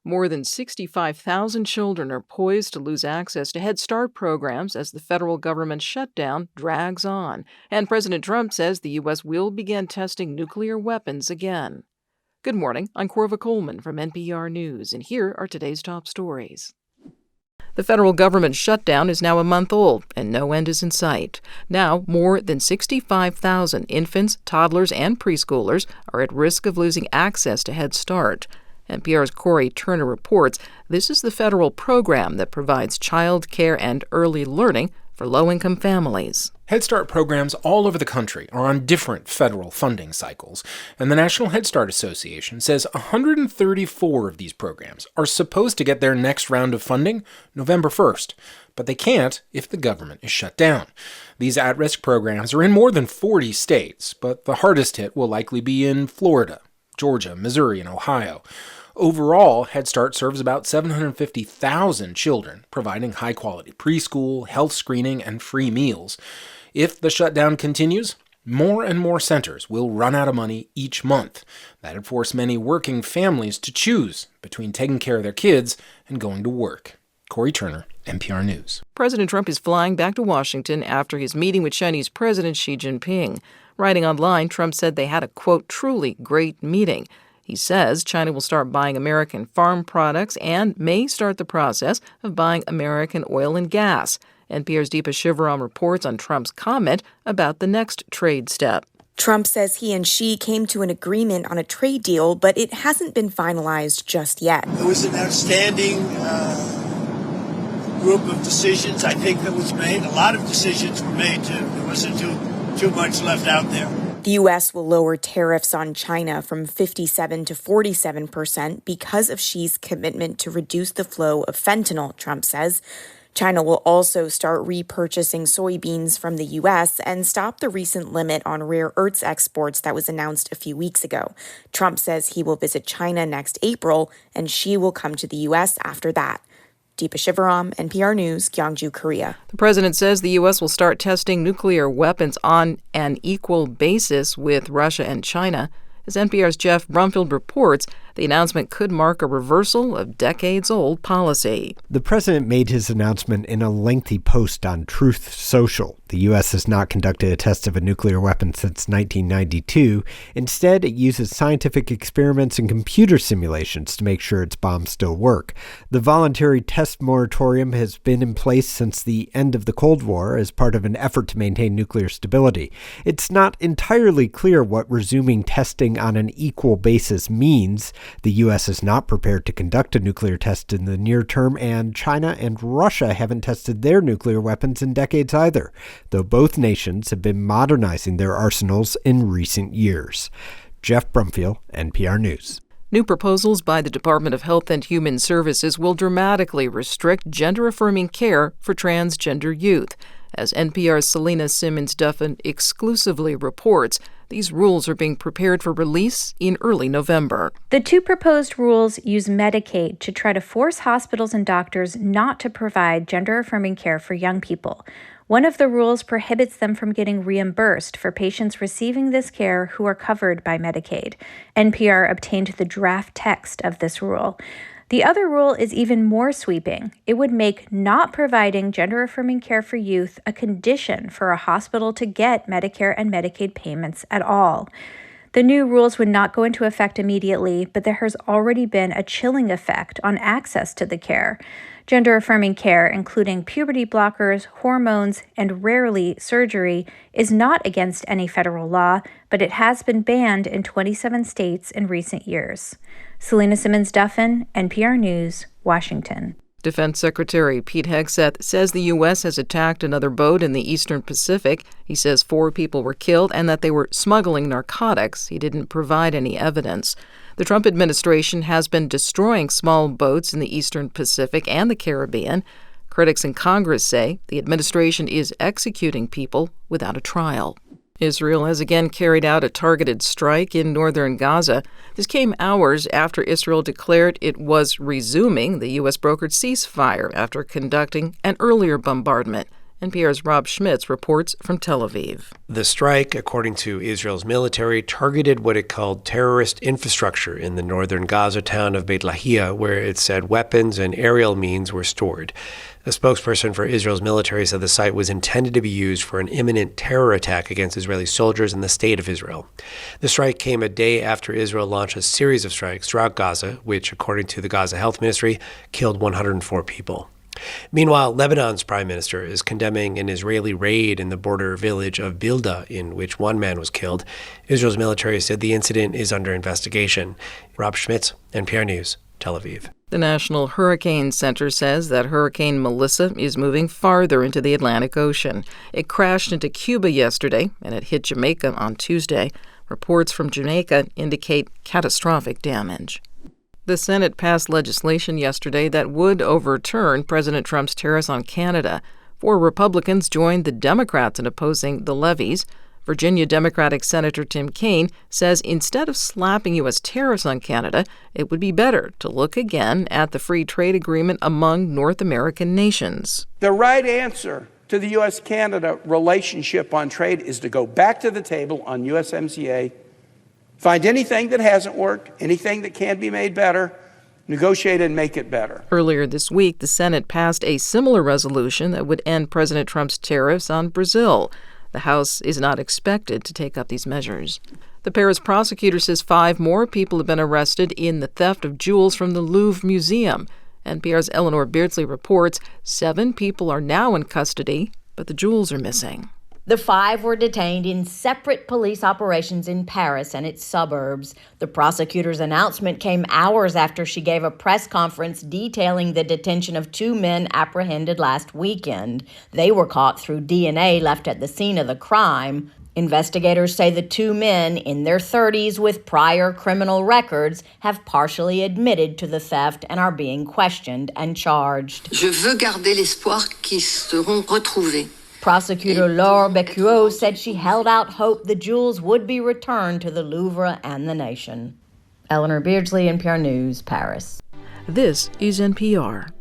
More than 65,000 children are poised to lose access to Head Start programs as the federal government shutdown drags on. And President Trump says the U.S. will begin testing nuclear weapons again. Good morning, I'm Corva Coleman from NPR News, and here are today's top stories. The federal government shutdown is now a month old, and no end is in sight. Now, more than 65,000 infants, toddlers, and preschoolers are at risk of losing access to Head Start. NPR's Corey Turner reports this is the federal program that provides child care and early learning for low-income families. Head Start programs all over the country are on different federal funding cycles, and the National Head Start Association says 134 of these programs are supposed to get their next round of funding November 1st, but they can't if the government is shut down. These at-risk programs are in more than 40 states, but the hardest hit will likely be in Florida, Georgia, Missouri, and Ohio. Overall, Head Start serves about 750,000 children, providing high-quality preschool, health screening, and free meals. If the shutdown continues, more and more centers will run out of money each month. That would force many working families to choose between taking care of their kids and going to work. Corey Turner, NPR News. President Trump is flying back to Washington after his meeting with Chinese President Xi Jinping. Writing online, Trump said they had a, quote, truly great meeting. He says China will start buying American farm products and may start the process of buying American oil and gas. NPR's Deepa Shivaram reports on Trump's comment about the next trade step. Trump says he and Xi came to an agreement on a trade deal, but it hasn't been finalized just yet. It was an outstanding group of decisions, I think, that was made. A lot of decisions were made, too. There wasn't too much left out there. The U.S. will lower tariffs on China from 57% to 47% because of Xi's commitment to reduce the flow of fentanyl, Trump says. China will also start repurchasing soybeans from the U.S. and stop the recent limit on rare earths exports that was announced a few weeks ago. Trump says he will visit China next April, and Xi will come to the U.S. after that. Deepa Shivaram, NPR News, Gyeongju, Korea. The president says the U.S. will start testing nuclear weapons on an equal basis with Russia and China. As NPR's Jeff Brumfield reports, the announcement could mark a reversal of decades-old policy. The president made his announcement in a lengthy post on Truth Social. The U.S. has not conducted a test of a nuclear weapon since 1992. Instead, it uses scientific experiments and computer simulations to make sure its bombs still work. The voluntary test moratorium has been in place since the end of the Cold War as part of an effort to maintain nuclear stability. It's not entirely clear what resuming testing on an equal basis means. The U.S. is not prepared to conduct a nuclear test in the near term, and China and Russia haven't tested their nuclear weapons in decades either, though both nations have been modernizing their arsenals in recent years. Jeff Brumfield, NPR News. New proposals by the Department of Health and Human Services will dramatically restrict gender-affirming care for transgender youth. As NPR's Selena Simmons-Duffin exclusively reports, these rules are being prepared for release in early November. The two proposed rules use Medicaid to try to force hospitals and doctors not to provide gender-affirming care for young people. One of the rules prohibits them from getting reimbursed for patients receiving this care who are covered by Medicaid. NPR obtained the draft text of this rule. The other rule is even more sweeping. It would make not providing gender-affirming care for youth a condition for a hospital to get Medicare and Medicaid payments at all. The new rules would not go into effect immediately, but there has already been a chilling effect on access to the care. Gender-affirming care, including puberty blockers, hormones, and rarely surgery, is not against any federal law, but it has been banned in 27 states in recent years. Selena Simmons-Duffin, NPR News, Washington. Defense Secretary Pete Hegseth says the U.S. has attacked another boat in the Eastern Pacific. He says 4 people were killed and that they were smuggling narcotics. He didn't provide any evidence. The Trump administration has been destroying small boats in the Eastern Pacific and the Caribbean. Critics in Congress say the administration is executing people without a trial. Israel has again carried out a targeted strike in northern Gaza. This came hours after Israel declared it was resuming the U.S.-brokered ceasefire after conducting an earlier bombardment. NPR's Rob Schmitz reports from Tel Aviv. The strike, according to Israel's military, targeted what it called terrorist infrastructure in the northern Gaza town of Beit Lahia, where it said weapons and aerial means were stored. A spokesperson for Israel's military said the site was intended to be used for an imminent terror attack against Israeli soldiers and the state of Israel. The strike came a day after Israel launched a series of strikes throughout Gaza, which, according to the Gaza Health Ministry, killed 104 people. Meanwhile, Lebanon's prime minister is condemning an Israeli raid in the border village of Bilda, in which one man was killed. Israel's military said the incident is under investigation. Rob Schmitz, NPR News, Tel Aviv. The National Hurricane Center says that Hurricane Melissa is moving farther into the Atlantic Ocean. It crashed into Cuba yesterday, and it hit Jamaica on Tuesday. Reports from Jamaica indicate catastrophic damage. The Senate passed legislation yesterday that would overturn President Trump's tariffs on Canada. 4 Republicans joined the Democrats in opposing the levies. Virginia Democratic Senator Tim Kaine says instead of slapping U.S. tariffs on Canada, it would be better to look again at the free trade agreement among North American nations. The right answer to the U.S.-Canada relationship on trade is to go back to the table on USMCA, find anything that hasn't worked, anything that can be made better, negotiate and make it better. Earlier this week, the Senate passed a similar resolution that would end President Trump's tariffs on Brazil. The House is not expected to take up these measures. The Paris prosecutor says 5 more people have been arrested in the theft of jewels from the Louvre Museum. NPR's Eleanor Beardsley reports 7 people are now in custody, but the jewels are missing. The 5 were detained in separate police operations in Paris and its suburbs. The prosecutor's announcement came hours after she gave a press conference detailing the detention of 2 men apprehended last weekend. They were caught through DNA left at the scene of the crime. Investigators say the 2 men in their 30s with prior criminal records have partially admitted to the theft and are being questioned and charged. Je veux garder l'espoir qu'ils seront retrouvés. Prosecutor Laure Becquot said she held out hope the jewels would be returned to the Louvre and the nation. Eleanor Beardsley, NPR News, Paris. This is NPR.